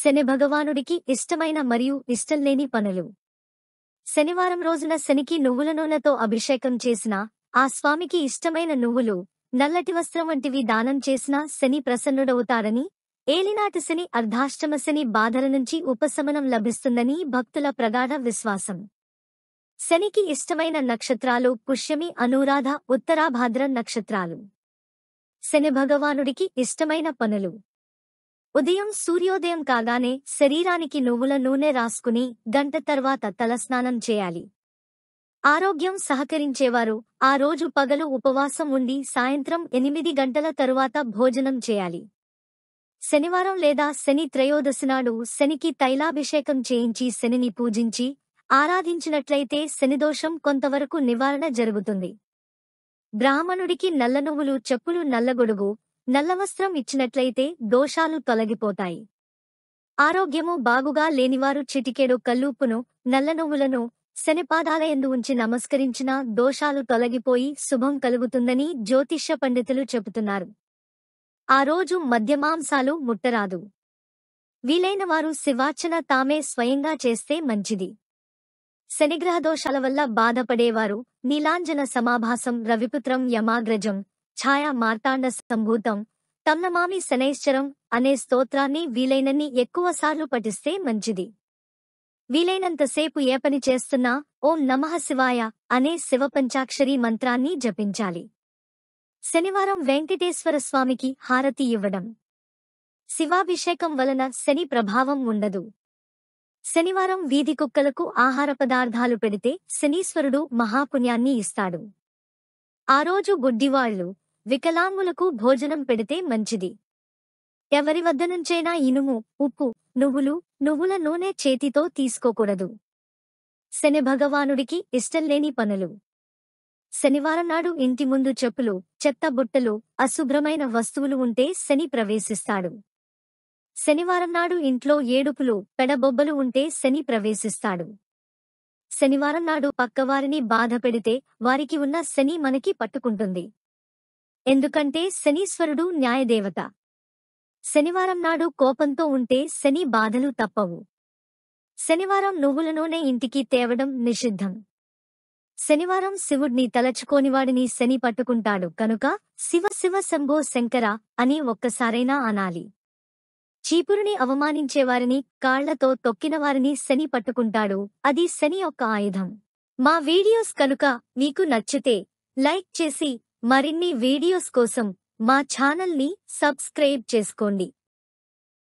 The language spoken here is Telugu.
శని భగవానుడికి ఇష్టమైన మరియు ఇష్టం లేని పనులు. శనివారం రోజున శనికి నువ్వుల నూనెతో అభిషేకం చేసినా, ఆ స్వామికి ఇష్టమైన నువ్వులు, నల్లటి వస్త్రం వంటివి దానం చేసినా శని ప్రసన్నుడవుతాడని, ఏలినాటి శని అర్ధాష్టమ శని బాధల నుంచి ఉపశమనం లభిస్తుందని భక్తుల ప్రగాఢ విశ్వాసం. శనికి ఇష్టమైన నక్షత్రాలు పుష్యమి, అనురాధ, ఉత్తరాభాద్ర నక్షత్రాలు. శని భగవానుడికి ఇష్టమైన పనులు. ఉదయం సూర్యోదయం కాగానే శరీరానికి నువ్వుల నూనె రాసుకుని గంట తర్వాత తలస్నానం చేయాలి. ఆరోగ్యం సహకరించేవారు ఆ రోజు పగలు ఉపవాసం ఉండి సాయంత్రం 8 గంటల తరువాత భోజనం చేయాలి. శనివారం లేదా శని త్రయోదశి నాడు శనికి తైలాభిషేకం చేయించి శనిని పూజించి ఆరాధించినట్లయితే శనిదోషం కొంతవరకు నివారణ జరుగుతుంది. బ్రాహ్మణుడికి నల్ల నువ్వులు, చెప్పులు, నల్లగొడుగు, నల్లవస్త్రం ఇచ్చినట్లయితే దోషాలు తొలగిపోతాయి. ఆరోగ్యము బాగుగా లేనివారు చిటికెడు కల్లుప్పును, నల్ల నువ్వులను శనిపాదాలయందు ఉంచి నమస్కరించినా దోషాలు తొలగిపోయి శుభం కలుగుతుందని జ్యోతిష్య పండితులు చెబుతున్నారు. ఆ రోజు మద్యమాంసాలు ముట్టరాదు. వీలైనవారు శివార్చన తామే స్వయంగా చేస్తే మంచిది. శనిగ్రహ దోషాల వల్ల బాధపడేవారు నీలాంజన సమాభాసం, రవిపుత్రం యమాగ్రజం, ఛాయా మార్తాండ సంభూతం, తమ్నమామి శనైశ్చరం అనే స్తోత్రాన్ని వీలైనన్ని ఎక్కువసార్లు పఠిస్తే మంచిది. వీలైనంతసేపు ఏ పని చేస్తున్నా ఓం నమః శివాయ అనే శివపంచాక్షరీ మంత్రాన్ని జపించాలి. శనివారం వెంకటేశ్వర స్వామికి హారతి ఇవ్వడం. శివాభిషేకం వలన శని ప్రభావం ఉండదు. శనివారం వీధి కుక్కలకు ఆహార పదార్థాలు పెడితే శనీశ్వరుడు మహాపుణ్యాన్ని ఇస్తాడు. ఆ రోజు గుడ్డివాళ్లు, వికలాంగులకు భోజనం పెడితే మంచిది. ఎవరి వద్ద నుంచైనా ఇనుము, ఉప్పు, నువ్వుల నూనె చేతితో తీసుకోకూడదు. శని భగవానుడికి ఇష్టంలేని పనులు. శనివారం నాడు ఇంటి ముందు చెప్పులు, చెత్త బుట్టలు, అశుభ్రమైన వస్తువులు ఉంటే శని ప్రవేశిస్తాడు. శనివారం నాడు ఇంట్లో ఏడుపులు, పెడబొబ్బలు ఉంటే శని ప్రవేశిస్తాడు. శనివారం నాడు పక్కవారిని బాధపెడితే వారికి ఉన్న శని మనకి పట్టుకుంటుంది. ఎందుకంటే శనీశ్వరుడు న్యాయదేవత. శనివారం నాడు కోపంతో ఉంటే శని బాధలు తప్పవు. శనివారం నువ్వుల నూనె ఇంటికి తేవడం నిషిద్ధం. శనివారం శివుడ్ని తలచుకోనివాడిని శని పట్టుకుంటాడు కనుక శివ శివ శంభో శంకర అని ఒక్కసారైనా అనాలి. చీపురుని అవమానించేవారిని, కాళ్లతో తొక్కినవారిని శని పట్టుకుంటాడు. అది శని యొక్క ఆయుధం. మా వీడియోస్ కనుక మీకు నచ్చితే లైక్ చేసి మరిన్ని వీడియోస్ కోసం మా ఛానల్ని సబ్స్క్రైబ్ చేసుకోండి.